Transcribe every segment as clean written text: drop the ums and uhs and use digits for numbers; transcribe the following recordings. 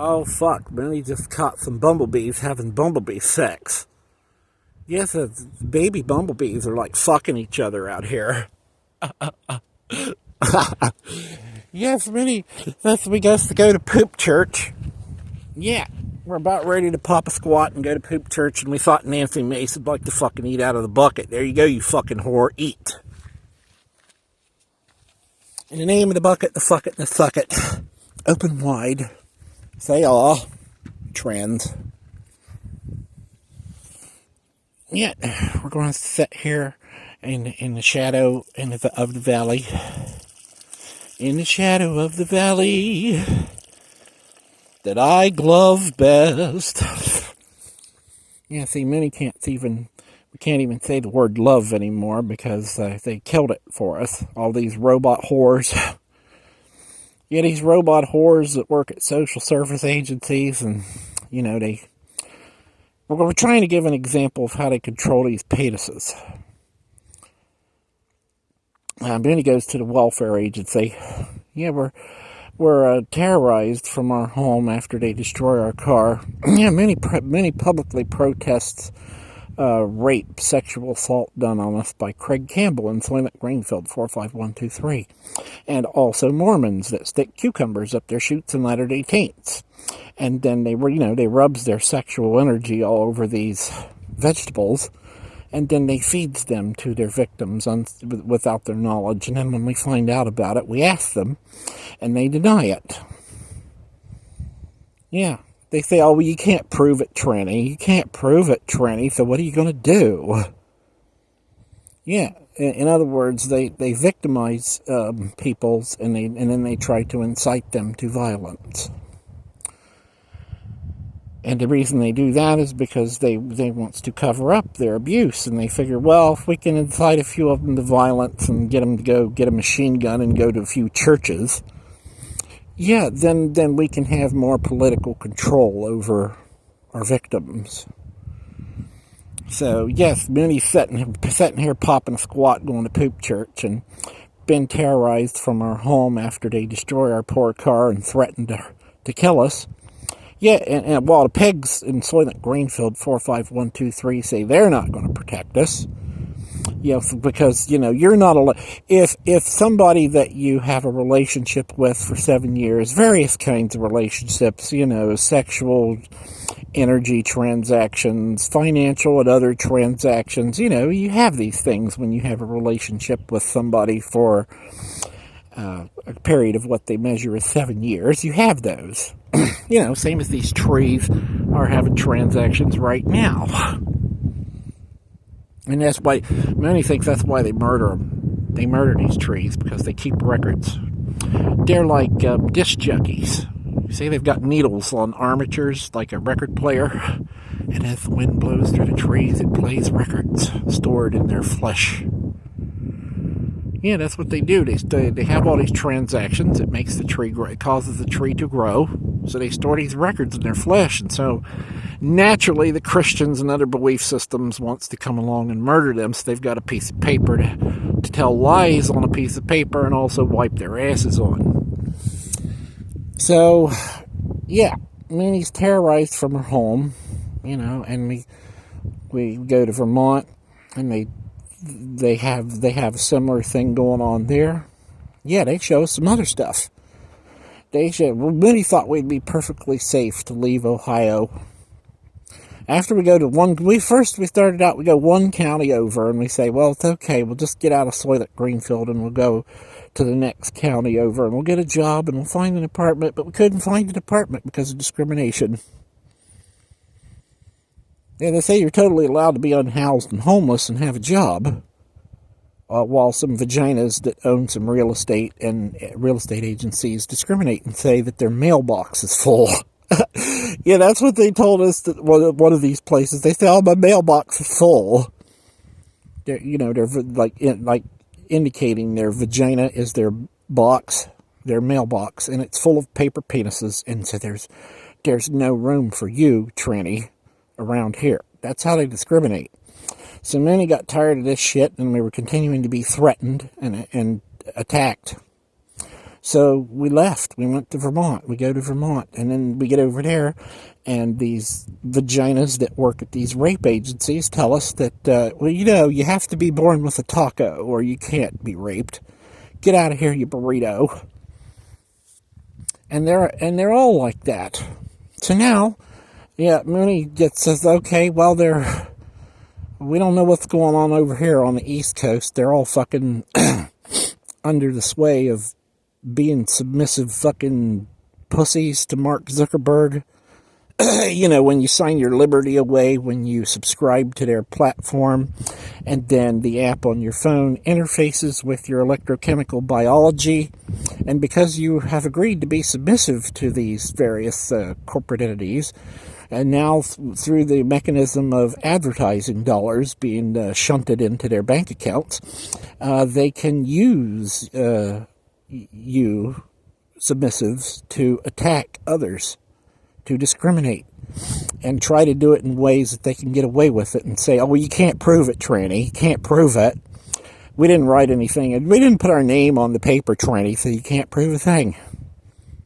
Oh fuck, Benny just caught some bumblebees having bumblebee sex. Yes, baby bumblebees are like fucking each other out here. Yes, Benny, that's we got to go to poop church. Yeah, we're about ready to pop a squat and go to poop church, and we thought Nancy Mace would like to fucking eat out of the bucket. There you go, you fucking whore, eat. In the name of the bucket, the fuck it, and the suck it. Open wide. Say aw. Trends. Yeah, we're going to sit here in the shadow of the valley. In the shadow of the valley that I glove best. Yeah, see, we can't even say the word love anymore because they killed it for us. All these robot whores. Yeah, these robot whores that work at social service agencies, and, you know, we're trying to give an example of how they control these penises. Then he goes to the welfare agency. Yeah, we're terrorized from our home after they destroy our car. Yeah, many publicly protests rape, sexual assault done on us by Craig Campbell and Soylent Greenfield 45123, and also Mormons that stick cucumbers up their chutes and Latter-day Taints, and then they rubs their sexual energy all over these vegetables, and then they feeds them to their victims without their knowledge, and then when we find out about it, we ask them, and they deny it. Yeah. They say, oh, well, you can't prove it, Tranny. You can't prove it, Tranny, so what are you going to do? Yeah, in other words, they victimize peoples, and then they try to incite them to violence. And the reason they do that is because they want to cover up their abuse, and they figure, well, if we can incite a few of them to violence and get them to go get a machine gun and go to a few churches, yeah, then we can have more political control over our victims. So, yes, Mooney's sitting here popping a squat going to poop church and been terrorized from our home after they destroy our poor car and threaten to kill us. Yeah, and while the pigs in Soylent Greenfield 45123 say they're not going to protect us, yeah, because, you're not if somebody that you have a relationship with for 7 years, various kinds of relationships, sexual, energy transactions, financial and other transactions, you have these things when you have a relationship with somebody for a period of what they measure as 7 years. You have those. Same as these trees are having transactions right now. And that's why, many think that's why they murder them. They murder these trees because they keep records. They're like disc jockeys. You see, they've got needles on armatures like a record player. And as the wind blows through the trees, it plays records stored in their flesh. Yeah, that's what they do. They have all these transactions. It makes the tree grow. It causes the tree to grow. So they store these records in their flesh. And so naturally, the Christians and other belief systems wants to come along and murder them. So they've got a piece of paper to tell lies on a piece of paper and also wipe their asses on. So, yeah, Minnie's terrorized from her home, and we go to Vermont, and they have a similar thing going on there. Yeah, they show us some other stuff. Many thought we'd be perfectly safe to leave Ohio. After we go to we started out, we go one county over, and we say, well, it's okay, we'll just get out of Soylent Greenfield, and we'll go to the next county over, and we'll get a job, and we'll find an apartment, but we couldn't find an apartment because of discrimination. Yeah, they say you're totally allowed to be unhoused and homeless and have a job, while some vaginas that own some real estate and real estate agencies discriminate and say that their mailbox is full. Yeah, that's what they told us that one of these places. They say, oh, my mailbox is full. They're like indicating their vagina is their box, their mailbox, and it's full of paper penises, and so there's no room for you, tranny, around here. That's how they discriminate. So many got tired of this shit, and we were continuing to be threatened and attacked. So we left. We went to Vermont. We go to Vermont. And then we get over there, and these vaginas that work at these rape agencies tell us that, well, you have to be born with a taco or you can't be raped. Get out of here, you burrito. And they're all like that. So now, Mooney says, okay, well, we don't know what's going on over here on the East Coast. They're all fucking under the sway of being submissive fucking pussies to Mark Zuckerberg. When you sign your liberty away, when you subscribe to their platform, and then the app on your phone interfaces with your electrochemical biology, and because you have agreed to be submissive to these various corporate entities, and now through the mechanism of advertising dollars being shunted into their bank accounts, they can use you, submissives, to attack others, to discriminate, and try to do it in ways that they can get away with it and say, oh, well, you can't prove it, tranny. You can't prove it. We didn't write anything, and we didn't put our name on the paper, tranny, so you can't prove a thing.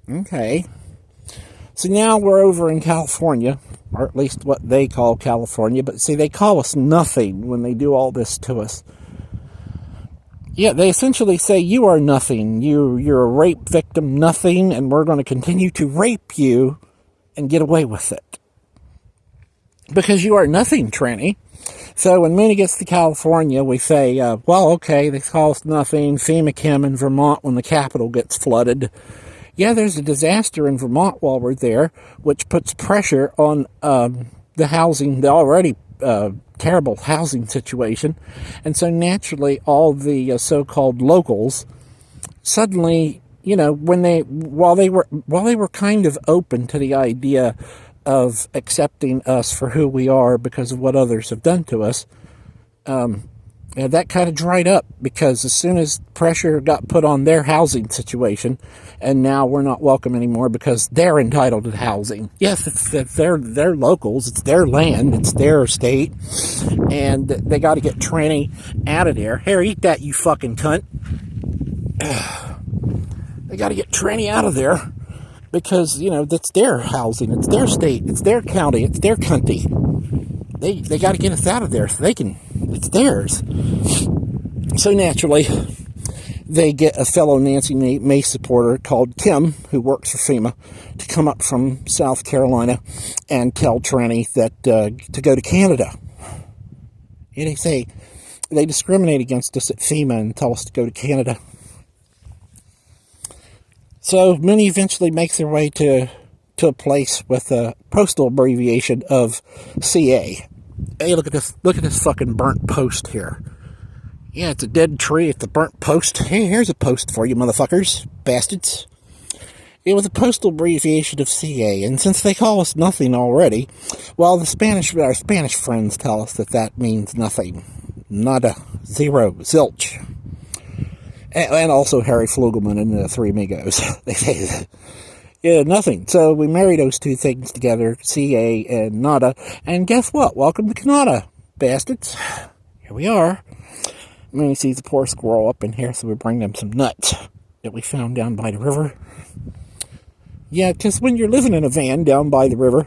Okay. So now we're over in California, or at least what they call California, but see, they call us nothing when they do all this to us. Yeah, they essentially say, you are nothing. You're a rape victim, nothing, and we're going to continue to rape you and get away with it. Because you are nothing, tranny. So when Mooney gets to California, we say, well, okay, they call us nothing. FEMA came in Vermont when the Capitol gets flooded. Yeah, there's a disaster in Vermont while we're there, which puts pressure on the housing, the already terrible housing situation. And so naturally, all the so-called locals suddenly, while they were kind of open to the idea of accepting us for who we are because of what others have done to us, that kind of dried up, because as soon as pressure got put on their housing situation, and now we're not welcome anymore because they're entitled to housing. Yes, it's they're locals, it's their land, it's their state, and they got to get tranny out of there. Here, eat that, you fucking cunt. They got to get tranny out of there because, that's their housing, it's their state, it's their county, it's their county. They got to get us out of there so they can, it's theirs. So naturally, they get a fellow Nancy Mace supporter called Kim, who works for FEMA, to come up from South Carolina and tell tranny that to go to Canada. And they say they discriminate against us at FEMA and tell us to go to Canada. So Minnie eventually makes their way to a place with a postal abbreviation of CA. Hey, look at this fucking burnt post here. Yeah, it's a dead tree. It's a burnt post. Hey, here's a post for you, motherfuckers, bastards. It was a postal abbreviation of CA, and since they call us nothing already, well, our Spanish friends tell us that means nothing. Nada. Zero. Zilch. And also Harry Flugelman and the Three Amigos. They say that. Yeah, nothing. So we marry those two things together, CA and nada. And guess what? Welcome to Canada, bastards. Here we are. Mooney sees a poor squirrel up in here, so we bring them some nuts that we found down by the river. Yeah, because when you're living in a van down by the river,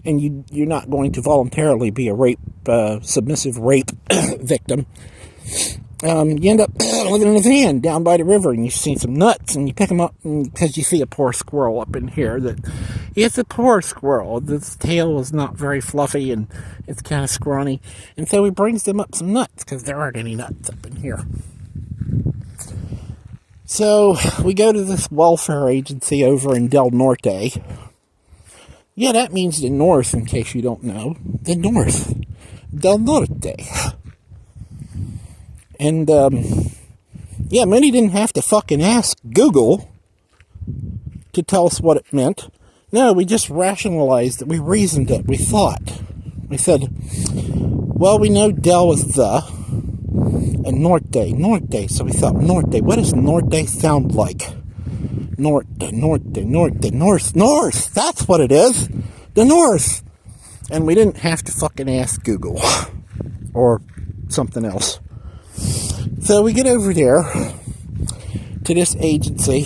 and you're not going to voluntarily be a submissive rape victim, you end up living in a van down by the river, and you see some nuts, and you pick them up because you see a poor squirrel up in here. It's a poor squirrel. Its tail is not very fluffy, and it's kind of scrawny. And so he brings them up some nuts because there aren't any nuts up in here. So we go to this welfare agency over in Del Norte. Yeah, that means the north, in case you don't know. The north. Del Norte. And, Minnie didn't have to fucking ask Google to tell us what it meant. No, we just rationalized it. We reasoned it. We thought. We said, well, we know Del is the, and Norte. So we thought, Norte. What does Norte sound like? North. That's what it is. The north. And we didn't have to fucking ask Google or something else. So we get over there, to this agency,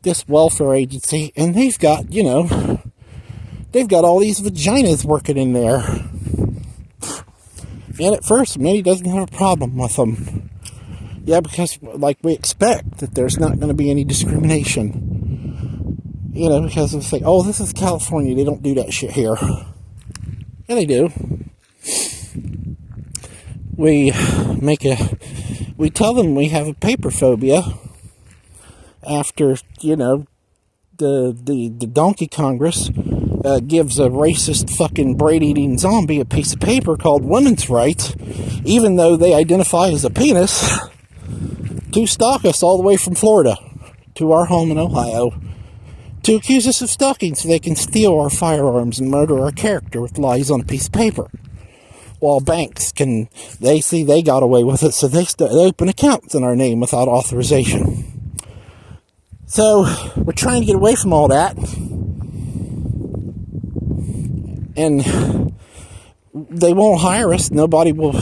this welfare agency, and they've got, they've got all these vaginas working in there. And at first, Minnie doesn't have a problem with them. Yeah, because, like, we expect that there's not going to be any discrimination. Because it's like, oh, this is California, they don't do that shit here. Yeah, they do. We tell them we have a paper phobia after, the Donkey Congress gives a racist fucking braid-eating zombie a piece of paper called women's rights, even though they identify as a penis, to stalk us all the way from Florida to our home in Ohio, to accuse us of stalking so they can steal our firearms and murder our character with lies on a piece of paper. While banks they see they got away with it, so they open accounts in our name without authorization. So, we're trying to get away from all that. And they won't hire us. Nobody will.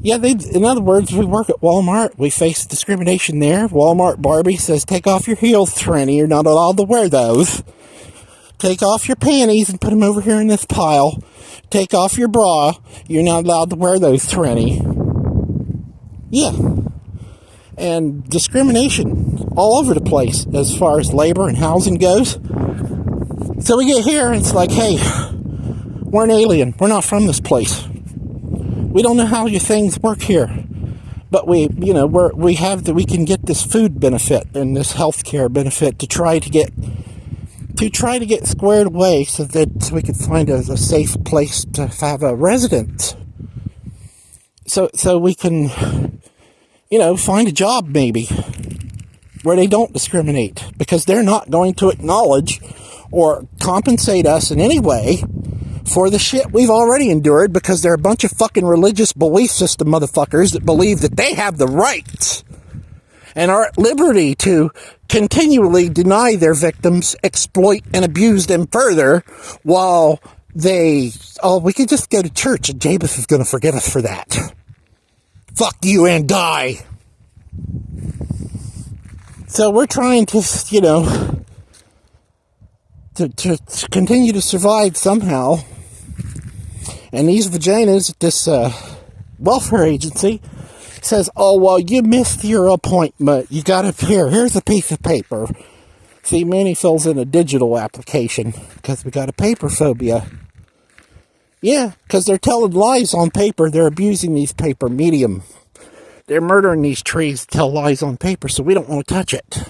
Yeah, in other words, we work at Walmart. We face discrimination there. Walmart Barbie says, take off your heels, tranny. You're not allowed to wear those. Take off your panties and put them over here in this pile. Take off your bra. You're not allowed to wear those, tranny. Yeah. And discrimination all over the place as far as labor and housing goes. So we get here and it's like, hey, we're an alien. We're not from this place. We don't know how your things work here. But we can get this food benefit and this healthcare benefit to try to get squared away so that we can find a safe place to have a residence. So we can, find a job maybe where they don't discriminate, because they're not going to acknowledge or compensate us in any way for the shit we've already endured, because they're a bunch of fucking religious belief system motherfuckers that believe that they have the right and are at liberty to continually deny their victims, exploit, and abuse them further, while we can just go to church and Jabez is going to forgive us for that. Fuck you and die. So we're trying to, to continue to survive somehow. And these vaginas at this welfare agency says, oh, well, you missed your appointment. You got to, here's a piece of paper. See, Manny fills in a digital application because we got a paper phobia. Yeah, because they're telling lies on paper. They're abusing these paper medium. They're murdering these trees to tell lies on paper, so we don't want to touch it.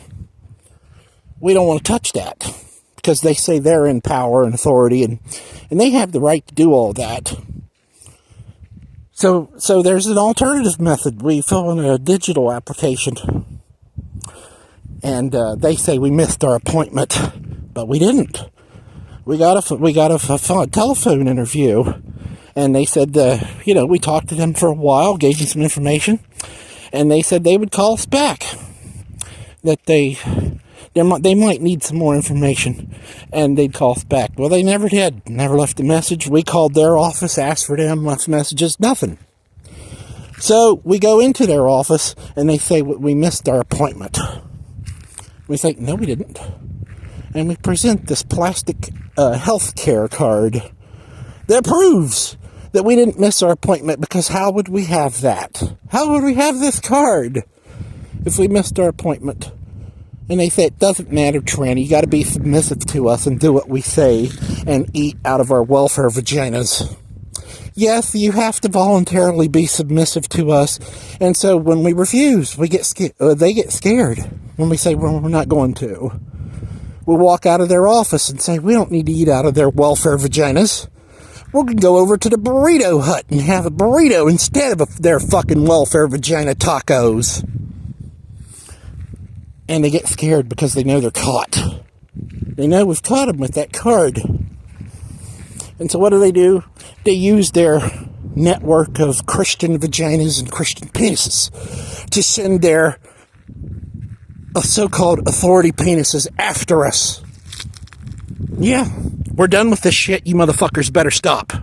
We don't want to touch that because they say they're in power and authority, and they have the right to do all that. So there's an alternative method. We fill in a digital application, and they say we missed our appointment, but we didn't. We got a telephone interview, and they said, we talked to them for a while, gave them some information, and they said they would call us back, that they might need some more information, and they'd call us back. Well, they never did. Never left a message. We called their office, asked for them, left messages, nothing. So we go into their office, and they say we missed our appointment. We think, no, we didn't. And we present this plastic health care card that proves that we didn't miss our appointment, because how would we have that? How would we have this card if we missed our appointment? And they say, it doesn't matter, tranny. You got to be submissive to us and do what we say and eat out of our welfare vaginas. Yes, you have to voluntarily be submissive to us. And so when we refuse, they get scared when we say, well, we're not going to. We'll walk out of their office and say, we don't need to eat out of their welfare vaginas. We're going to go over to the burrito hut and have a burrito instead of their fucking welfare vagina tacos. And they get scared because they know they're caught. They know we've caught them with that card. And so what do? They use their network of Christian vaginas and Christian penises to send their so-called authority penises after us. Yeah, we're done with this shit. You motherfuckers better stop.